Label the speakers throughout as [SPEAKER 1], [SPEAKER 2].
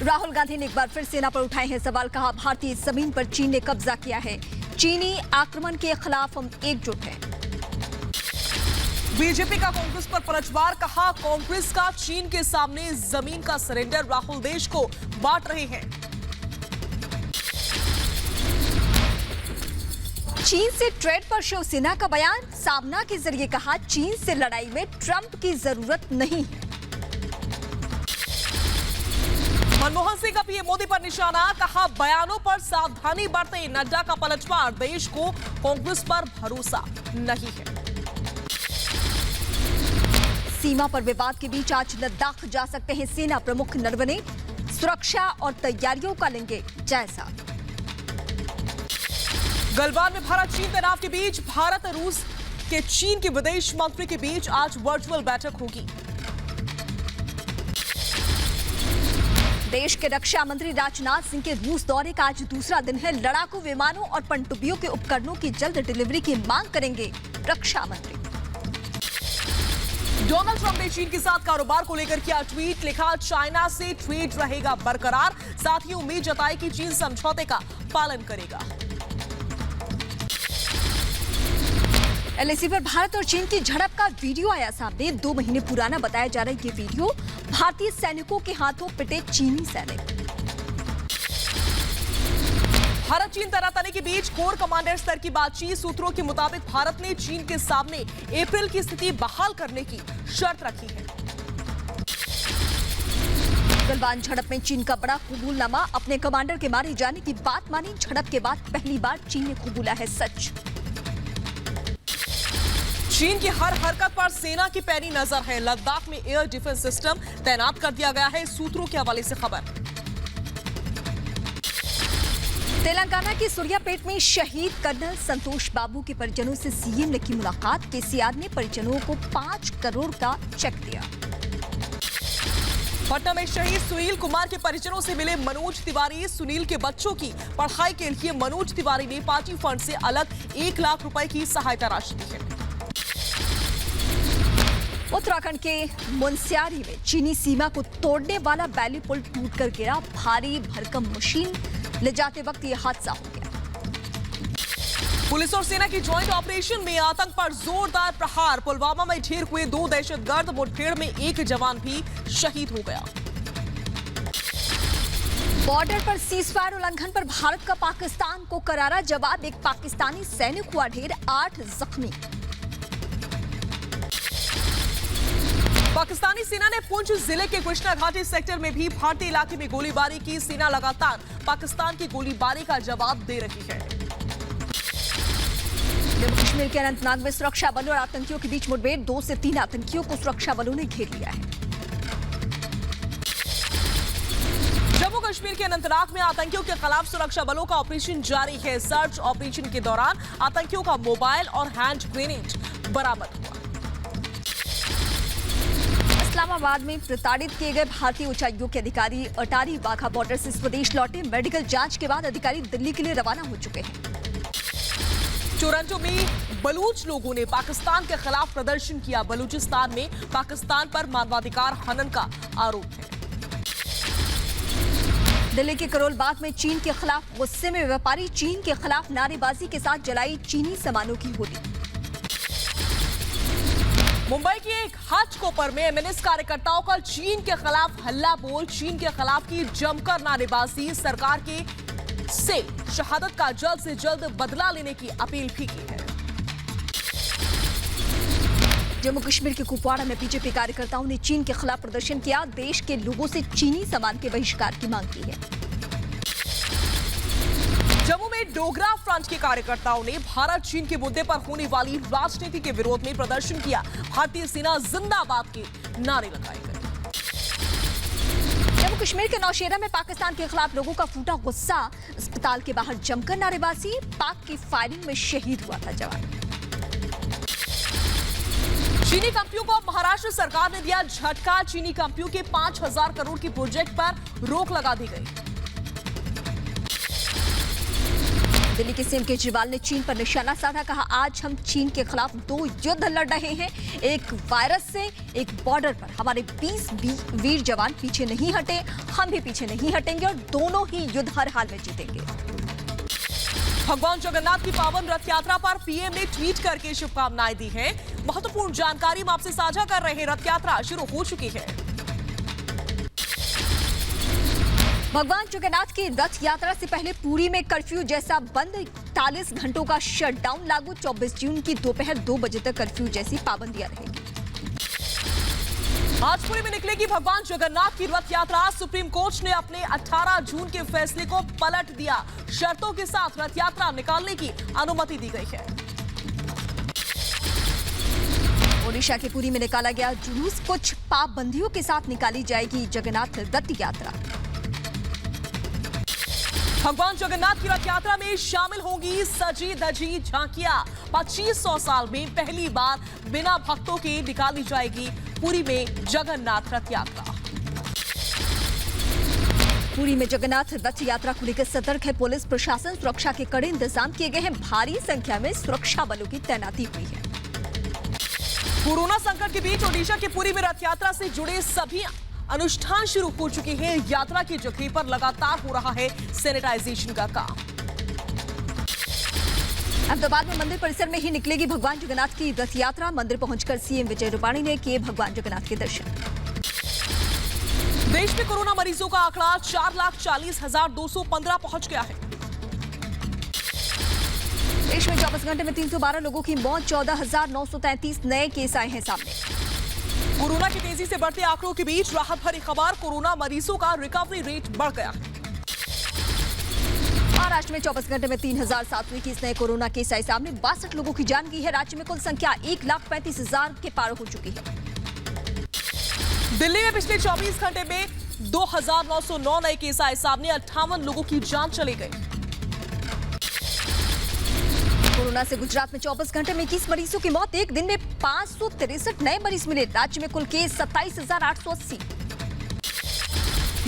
[SPEAKER 1] राहुल गांधी ने एक बार फिर सेना पर उठाए हैं सवाल। कहा, भारतीय जमीन पर चीन ने कब्जा किया है। चीनी आक्रमण के खिलाफ हम एकजुट हैं।
[SPEAKER 2] बीजेपी का कांग्रेस पर पलटवार। कहा, कांग्रेस का चीन के सामने जमीन का सरेंडर। राहुल देश को बांट रहे हैं।
[SPEAKER 1] चीन से ट्रेड पर शिवसेना का बयान। सामना के जरिए कहा, चीन से लड़ाई में ट्रंप की जरूरत नहीं है।
[SPEAKER 2] मनमोहन सिंह का पीएम मोदी पर निशाना। कहा, बयानों पर सावधानी बरतें। नड्डा का पलटवार। देश को कांग्रेस पर भरोसा नहीं है।
[SPEAKER 1] सीमा पर विवाद के बीच आज लद्दाख जा सकते हैं सेना प्रमुख नरवणे। सुरक्षा और तैयारियों का लेंगे जायजा।
[SPEAKER 2] गलवान में भारत चीन तनाव के बीच भारत रूस के चीन के विदेश मंत्री के बीच आज वर्चुअल बैठक होगी।
[SPEAKER 1] देश के रक्षा मंत्री राजनाथ सिंह के रूस दौरे का आज दूसरा दिन है। लड़ाकू विमानों और पनडुब्बियों के उपकरणों की जल्द डिलीवरी की मांग करेंगे रक्षा मंत्री।
[SPEAKER 2] डोनाल्ड ट्रंप ने चीन के साथ कारोबार को लेकर किया ट्वीट। लिखा, चाइना से ट्रेड रहेगा बरकरार। साथ ही उम्मीद जताई कि चीन समझौते का पालन करेगा।
[SPEAKER 1] एलएसी पर भारत और चीन की झड़प का वीडियो आया सामने। 2 महीने पुराना बताया जा रहा है ये वीडियो। भारतीय सैनिकों के हाथों पिटे चीनी सैनिक।
[SPEAKER 2] भारत चीन तनातनी के बीच कोर कमांडर स्तर की बातचीत। सूत्रों के मुताबिक भारत ने चीन के सामने अप्रैल की स्थिति बहाल करने की शर्त रखी है।
[SPEAKER 1] गलवान झड़प में चीन का बड़ा कबूलनामा। अपने कमांडर के मारे जाने की बात मानी। झड़प के बाद पहली बार चीन ने कबूला है सच।
[SPEAKER 2] चीन की हर हरकत पर सेना की पैनी नजर है। लद्दाख में एयर डिफेंस सिस्टम तैनात कर दिया गया है। सूत्रों के हवाले से खबर।
[SPEAKER 1] तेलंगाना के सूर्यापेट में शहीद कर्नल संतोष बाबू के परिजनों से सीएम ने की मुलाकात। केसीआर ने परिजनों को 5 करोड़ का चेक दिया।
[SPEAKER 2] पटना में शहीद सुनील कुमार के परिजनों से मिले मनोज तिवारी। सुनील के बच्चों की पढ़ाई के लिए मनोज तिवारी ने पार्टी फंड से अलग 1 लाख रुपए की सहायता राशि दी है।
[SPEAKER 1] उत्तराखंड के मुनस्यारी में चीनी सीमा को तोड़ने वाला बैली पुल टूटकर गिरा। भारी भरकम मशीन ले जाते वक्त यह हादसा हो गया।
[SPEAKER 2] पुलिस और सेना की ज्वाइंट ऑपरेशन में आतंक पर जोरदार प्रहार। पुलवामा में ढेर हुए 2 दहशतगर्द। मुठभेड़ में 1 जवान भी शहीद हो गया।
[SPEAKER 1] बॉर्डर पर सीजफायर उल्लंघन पर भारत का पाकिस्तान को करारा जवाब। एक पाकिस्तानी सैनिक हुआ ढेर, 8 जख्मी।
[SPEAKER 2] पाकिस्तानी सेना ने पुंछ जिले के कृष्णा घाटी सेक्टर में भी भारतीय इलाके में गोलीबारी की। सेना लगातार पाकिस्तान की गोलीबारी का जवाब दे रही है।
[SPEAKER 1] जम्मू कश्मीर के अनंतनाग में सुरक्षा बलों और आतंकियों के बीच मुठभेड़। 2 से 3 आतंकियों को सुरक्षा बलों ने घेर लिया है।
[SPEAKER 2] जम्मू कश्मीर के अनंतनाग में आतंकियों के खिलाफ सुरक्षा बलों का ऑपरेशन जारी है। सर्च ऑपरेशन के दौरान आतंकियों का मोबाइल और हैंड ग्रेनेड बरामद हुआ।
[SPEAKER 1] इस्लामाबाद में प्रताड़ित किए गए भारतीय उच्चायोग के अधिकारी अटारी वाघा बॉर्डर से स्वदेश लौटे। मेडिकल जांच के बाद अधिकारी दिल्ली के लिए रवाना हो चुके हैं।
[SPEAKER 2] टोरंटो में बलूच लोगों ने पाकिस्तान के खिलाफ प्रदर्शन किया। बलूचिस्तान में पाकिस्तान पर मानवाधिकार हनन का आरोप है।
[SPEAKER 1] दिल्ली के करोल बाग में चीन के खिलाफ गुस्से में व्यापारी। चीन के खिलाफ नारेबाजी के साथ जलाई चीनी सामानों की होली।
[SPEAKER 2] मुंबई की एक हज कोपर में एमएनएस कार्यकर्ताओं का चीन के खिलाफ हल्ला बोल। चीन के खिलाफ की जमकर नारेबाजी। सरकार के से शहादत का जल्द से जल्द बदला लेने की अपील भी की है।
[SPEAKER 1] जम्मू कश्मीर के कुपवाड़ा में बीजेपी कार्यकर्ताओं ने चीन के खिलाफ प्रदर्शन किया। देश के लोगों से चीनी सामान के बहिष्कार की मांग की है।
[SPEAKER 2] जम्मू में डोगरा फ्रंट के कार्यकर्ताओं ने भारत चीन के मुद्दे पर होने वाली राजनीति के विरोध में प्रदर्शन किया। भारतीय सेना जिंदाबाद के नारे लगाए गए।
[SPEAKER 1] जम्मू कश्मीर के नौशेरा में पाकिस्तान के खिलाफ लोगों का फूटा गुस्सा। अस्पताल के बाहर जमकर नारेबाजी। पाक की फायरिंग में शहीद हुआ था जवान।
[SPEAKER 2] चीनी कंपनियों को महाराष्ट्र सरकार ने दिया झटका। चीनी कंपनियों के 5000 करोड़ की प्रोजेक्ट पर रोक लगा दी गई।
[SPEAKER 1] दिल्ली के सीएम केजरीवाल ने चीन पर निशाना साधा, कहा आज हम चीन के खिलाफ 2 युद्ध लड़ रहे हैं, एक वायरस से, एक बॉर्डर पर। हमारे 20 वीर जवान पीछे नहीं हटे, हम भी पीछे नहीं हटेंगे और दोनों ही युद्ध हर हाल में जीतेंगे।
[SPEAKER 2] भगवान जगन्नाथ की पावन रथ यात्रा पर पीएम ने ट्वीट करके शुभकामनाएं दी हैं। महत्वपूर्ण जानकारी हम आपसे साझा कर रहे हैं। रथ यात्रा शुरू हो चुकी है।
[SPEAKER 1] भगवान जगन्नाथ की रथ यात्रा से पहले पुरी में कर्फ्यू जैसा बंद, 41 घंटों का शटडाउन लागू। 24 जून की दोपहर 2 बजे तक कर्फ्यू जैसी पाबंदियां रहेंगी।
[SPEAKER 2] आज पुरी में निकलेगी भगवान जगन्नाथ की रथ यात्रा। सुप्रीम कोर्ट ने अपने 18 जून के फैसले को पलट दिया। शर्तों के साथ रथ यात्रा निकालने की अनुमति दी गई है।
[SPEAKER 1] ओडिशा के पुरी में निकाला गया जुलूस, कुछ पाबंदियों के साथ निकाली जाएगी जगन्नाथ रथ यात्रा।
[SPEAKER 2] भगवान जगन्नाथ की रथ यात्रा में शामिल होंगी सजी धजी झांकियां। 2500 साल में पहली बार बिना भक्तों के निकाली जाएगी पुरी में जगन्नाथ रथ यात्रा।
[SPEAKER 1] पुरी में जगन्नाथ रथ यात्रा को लेकर सतर्क है पुलिस प्रशासन। सुरक्षा के कड़े इंतजाम किए गए हैं। भारी संख्या में सुरक्षा बलों की तैनाती हुई है।
[SPEAKER 2] कोरोना संकट के बीच ओडिशा के पुरी में रथ यात्रा से जुड़े सभी अनुष्ठान शुरू हो चुके हैं। यात्रा की जगह पर लगातार हो रहा है सैनिटाइजेशन का काम।
[SPEAKER 1] अहमदाबाद में मंदिर परिसर में ही निकलेगी भगवान जगन्नाथ की रथ यात्रा। मंदिर पहुंचकर सीएम विजय रूपाणी ने किए भगवान जगन्नाथ के दर्शन।
[SPEAKER 2] देश में कोरोना मरीजों का आंकड़ा 4,40,215 पहुंच गया है।
[SPEAKER 1] देश में 24 घंटे में 312 लोगों की मौत, 14,933 नए केस आए हैं सामने।
[SPEAKER 2] कोरोना की तेजी से बढ़ते आंकड़ों के बीच राहत भरी खबर, कोरोना मरीजों का रिकवरी रेट बढ़ गया।
[SPEAKER 1] महाराष्ट्र में 24 घंटे में 3,721 नए कोरोना केस आए सामने। 62 लोगों की जान गई है। राज्य में कुल संख्या 1,35,000 के पार हो चुकी है।
[SPEAKER 2] दिल्ली में पिछले 24 घंटे में 2,909 नए केस आए सामने। 58 लोगों की जान चली गई।
[SPEAKER 1] कोरोना से गुजरात में 24 घंटे में 21 मरीजों की मौत। एक दिन में 563 नए मरीज मिले। राज्य में कुल केस 27,880।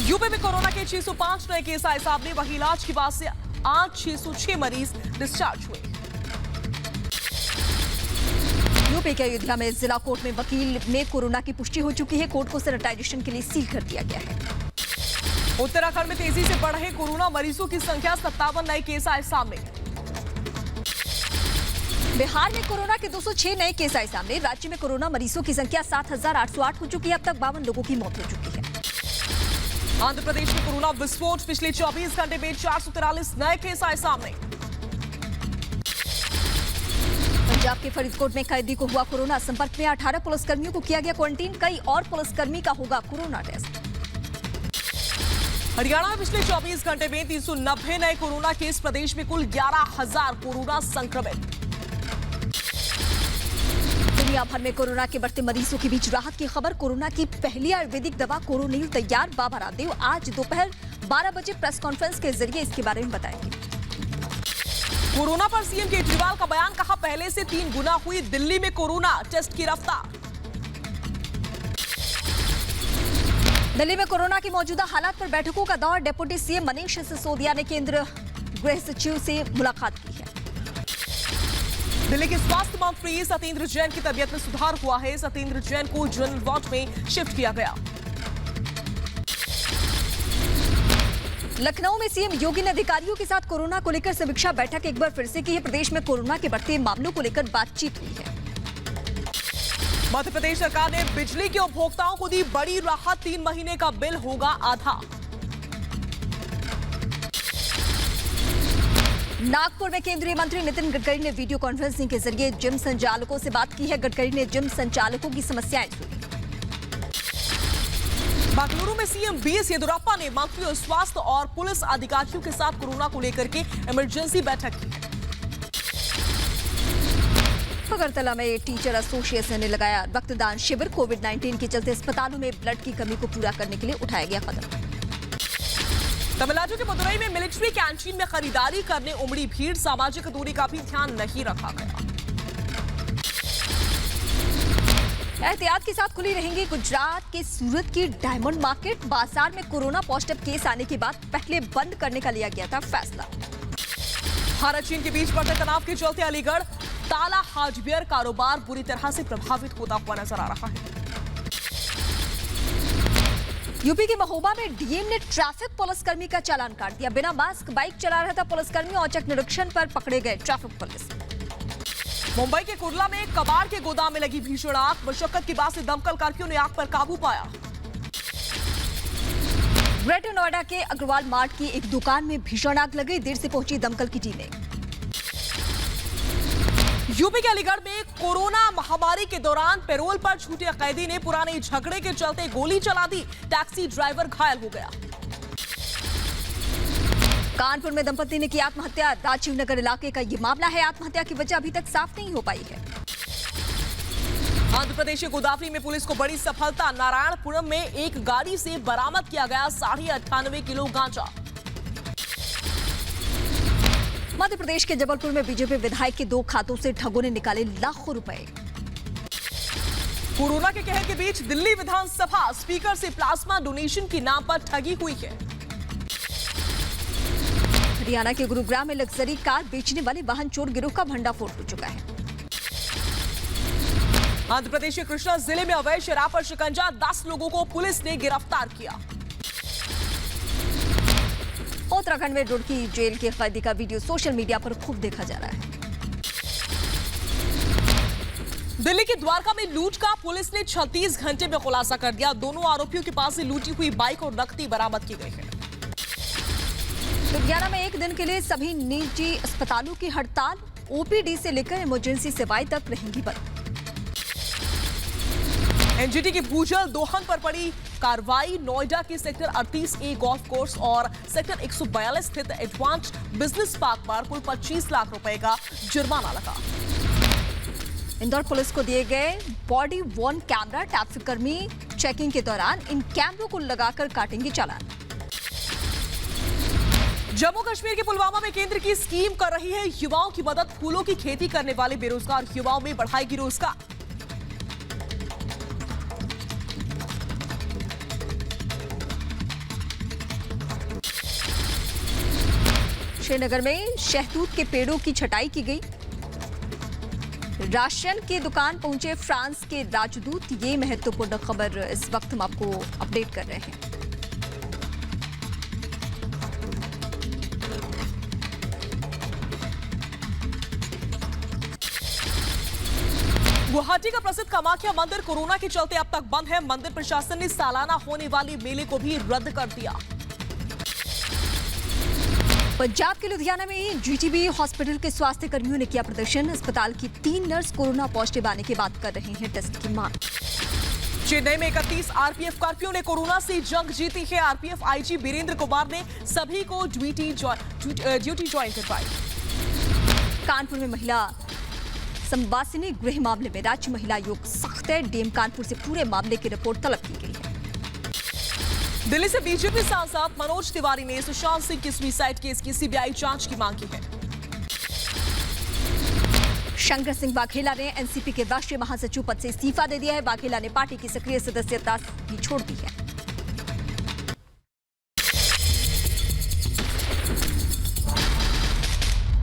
[SPEAKER 2] यूपी में कोरोना के 605 नए केस आए सामने। वहीं इलाज के बाद से आज 606 मरीज डिस्चार्ज हुए।
[SPEAKER 1] यूपी के अयोध्या में जिला कोर्ट में वकील में कोरोना की पुष्टि हो चुकी है। कोर्ट को सैनिटाइजेशन के लिए सील कर दिया गया है।
[SPEAKER 2] उत्तराखंड में तेजी से बढ़ रहे कोरोना मरीजों की संख्या, 57 नए केस आए सामने।
[SPEAKER 1] बिहार में कोरोना के 206 नए केस आए सामने। राज्य में कोरोना मरीजों की संख्या 7,808 हो चुकी है। अब तक 52 लोगों की मौत हो चुकी है।
[SPEAKER 2] आंध्र प्रदेश में कोरोना विस्फोट, पिछले 24 घंटे में 443 नए केस आए सामने।
[SPEAKER 1] पंजाब के फरीदकोट में कैदी को हुआ कोरोना। संपर्क में 18 पुलिसकर्मियों को किया गया क्वारंटीन। कई और पुलिसकर्मी का होगा कोरोना टेस्ट।
[SPEAKER 2] हरियाणा में पिछले 24 घंटे में 390 नए कोरोना केस। प्रदेश में कुल 11,000 कोरोना संक्रमित। दुनिया भर में कोरोना के बढ़ते मरीजों के बीच राहत की खबर। कोरोना की पहली आयुर्वेदिक दवा कोरोनिल तैयार। बाबा रामदेव आज दोपहर 12 बजे प्रेस कॉन्फ्रेंस के जरिए इसके बारे में बताएंगे। कोरोना पर सीएम केजरीवाल का बयान, कहा पहले से 3 गुना हुई दिल्ली में कोरोना टेस्ट की रफ्तार।
[SPEAKER 1] दिल्ली में कोरोना की मौजूदा हालात पर बैठकों का दौर। डिप्टी सीएम मनीष सिसोदिया ने केंद्रीय गृह सचिव से मुलाकात की है।
[SPEAKER 2] दिल्ली के स्वास्थ्य मंत्री सत्येंद्र जैन की तबीयत में सुधार हुआ है। सत्येंद्र जैन को जनरल वार्ड में शिफ्ट किया गया।
[SPEAKER 1] लखनऊ में सीएम योगी ने अधिकारियों के साथ कोरोना को लेकर समीक्षा बैठक एक बार फिर से की है। प्रदेश में कोरोना के बढ़ते मामलों को लेकर बातचीत हुई है।
[SPEAKER 2] मध्य प्रदेश सरकार ने बिजली के उपभोक्ताओं को दी बड़ी राहत। 3 महीने का बिल होगा आधा।
[SPEAKER 1] नागपुर में केंद्रीय मंत्री नितिन गडकरी ने वीडियो कॉन्फ्रेंसिंग के जरिए जिम संचालकों से बात की है। गडकरी ने जिम संचालकों की समस्याएं सुनी।
[SPEAKER 2] बेंगलुरु में सीएम बीएस येदियुरप्पा ने मंत्रियों, स्वास्थ्य और पुलिस अधिकारियों के साथ कोरोना को लेकर के इमरजेंसी बैठक की।
[SPEAKER 1] अगरतला में टीचर एसोसिएशन ने लगाया रक्तदान शिविर। कोविड-19 के चलते अस्पतालों में ब्लड की कमी को पूरा करने के लिए उठाया गया कदम।
[SPEAKER 2] तमिलनाडु के मदुरई में मिलिट्री कैंटीन में खरीदारी करने उमड़ी भीड़। सामाजिक दूरी का भी ध्यान नहीं रखा गया। एहतियात के साथ खुली रहेंगी गुजरात के सूरत की डायमंड मार्केट। बाजार में कोरोना पॉजिटिव केस आने के बाद पहले बंद करने का लिया गया था फैसला। भारत चीन के बीच बढ़ते तनाव के चलते अलीगढ़ ताला हार्डवेयर कारोबार बुरी तरह से प्रभावित होता हुआ नजर आ रहा है।
[SPEAKER 1] यूपी के महोबा में डीएम ने ट्रैफिक पुलिसकर्मी का चालान काट दिया। बिना मास्क बाइक चला रहा था पुलिसकर्मी, औचक निरीक्षण पर पकड़े गए ट्रैफिक पुलिस।
[SPEAKER 2] मुंबई के कुर्ला में कबाड़ के गोदाम में लगी भीषण आग, मशक्कत के बाद से दमकल कर्मियों ने आग पर काबू पाया।
[SPEAKER 1] ग्रेटर नोएडा के अग्रवाल मार्ट की एक दुकान में भीषण आग लगी, देर से पहुंची दमकल की टीमें।
[SPEAKER 2] यूपी के अलीगढ़ में कोरोना महामारी के दौरान पैरोल पर छूटे कैदी ने पुराने झगड़े के चलते गोली चला दी, टैक्सी ड्राइवर घायल हो गया।
[SPEAKER 1] कानपुर में दंपति ने की आत्महत्या, राजीव नगर इलाके का ये मामला है। आत्महत्या की वजह अभी तक साफ नहीं हो पाई है।
[SPEAKER 2] आंध्र प्रदेश के गोदावरी में पुलिस को बड़ी सफलता, नारायणपुरम में एक गाड़ी से बरामद किया गया 98.5 किलो गांजा।
[SPEAKER 1] मध्य प्रदेश के जबलपुर में बीजेपी विधायक के 2 खातों से ठगों ने निकाले लाखों रुपए।
[SPEAKER 2] कोरोना के कहर के बीच दिल्ली विधानसभा स्पीकर से प्लाज्मा डोनेशन के नाम पर ठगी हुई है।
[SPEAKER 1] हरियाणा के गुरुग्राम में लग्जरी कार बेचने वाले वाहन चोर गिरोह का भंडाफोड़ हो चुका है।
[SPEAKER 2] आंध्र प्रदेश के कृष्णा जिले में अवैध शराब पर शिकंजा, 10 लोगों को पुलिस ने गिरफ्तार किया।
[SPEAKER 1] उत्तराखंड में रुड़की जेल के कैदी का वीडियो सोशल मीडिया पर खूब देखा जा रहा है।
[SPEAKER 2] दिल्ली के द्वारका में लूट का पुलिस ने 36 घंटे में खुलासा कर दिया। दोनों आरोपियों के पास से लूटी हुई बाइक और नकदी बरामद की गई है।
[SPEAKER 1] लुधियाना में एक दिन के लिए सभी निजी अस्पतालों की हड़ताल, ओपीडी से लेकर इमरजेंसी सेवाएं तक रहेंगी बंद।
[SPEAKER 2] एनजीटी की भूजल दोहन पर पड़ी कार्रवाई, नोएडा के सेक्टर 38A गोल्फ कोर्स और सेक्टर 142 स्थित एडवांस्ड बिजनेस पार्क पर कुल 25 लाख रुपए का जुर्माना लगा।
[SPEAKER 1] इंदौर पुलिस को दिए गए बॉडी वॉर्न कैमरा, ट्रैफिक कर्मी चेकिंग के दौरान इन कैमरों को लगाकर काटेंगे चालान।
[SPEAKER 2] जम्मू कश्मीर के पुलवामा में केंद्र की स्कीम कर रही है युवाओं की मदद, फूलों की खेती करने वाले बेरोजगार युवाओं में बढ़ाएगी रोजगार।
[SPEAKER 1] श्रीनगर में शहतूत के पेड़ों की छटाई की गई। राशन की दुकान पहुंचे फ्रांस के राजदूत। ये महत्वपूर्ण खबर इस वक्त हम आपको अपडेट कर रहे हैं।
[SPEAKER 2] गुवाहाटी का प्रसिद्ध कामाख्या मंदिर कोरोना के चलते अब तक बंद है। मंदिर प्रशासन ने सालाना होने वाले मेले को भी रद्द कर दिया।
[SPEAKER 1] पंजाब के लुधियाना में जीटीबी हॉस्पिटल के स्वास्थ्य कर्मियों ने किया प्रदर्शन। अस्पताल की 3 नर्स कोरोना पॉजिटिव आने के बाद कर रहे हैं टेस्ट की मांग।
[SPEAKER 2] चेन्नई में 31 आरपीएफ कर्मियों ने कोरोना से जंग जीती है। आरपीएफ आईजी बीरेंद्र कुमार ने सभी को ड्यूटी ज्वाइन करवाई।
[SPEAKER 1] कानपुर में महिला संवासिनी गृह मामले में राज्य महिला आयोग सख्त है। डीएम कानपुर से पूरे मामले की रिपोर्ट तलब की गई है।
[SPEAKER 2] दिल्ली से बीजेपी सांसद मनोज तिवारी ने सुशांत सिंह की सुसाइड केस की सीबीआई जांच की मांग की है।
[SPEAKER 1] शंकर सिंह वाघेला ने एनसीपी के राष्ट्रीय महासचिव पद से इस्तीफा दे दिया है। वाघेला ने पार्टी की सक्रिय सदस्यता भी छोड़ दी है।